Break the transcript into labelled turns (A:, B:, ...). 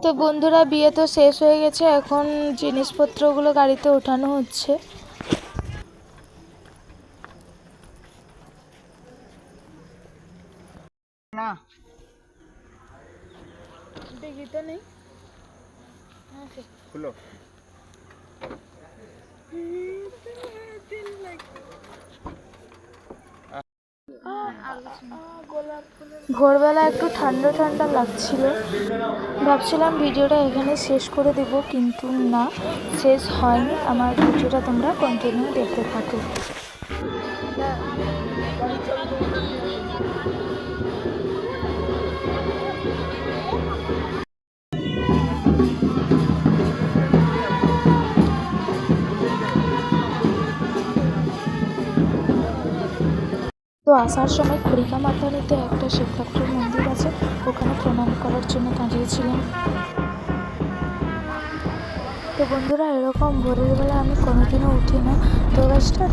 A: তো বন্ধুরা, বিয়ে তো শেষ হয়ে গেছে, এখন জিনিসপত্রগুলো গাড়িতে ওঠানো হচ্ছে।
B: না
A: দেখি তো নেই।
B: খুলো।
A: ভোরবেলা একটু ঠান্ডা ঠান্ডা লাগছিল, ভাবছিলাম ভিডিওটা এখানে শেষ করে দেব, কিন্তু না, শেষ হয়নি। আমার ভিডিওটা তোমরা কন্টিনিউ দেখতে থাকো। তো আসার সময় খড়িকা মাতারিতে একটা শিবরাত্রির মন্দির আছে, ওখানে প্রণাম করার জন্য দাঁড়িয়েছিলাম। তো বন্ধুরা, এরকম ভোরের বেলা আমি কোনোদিনও উঠি না। তো গাছটা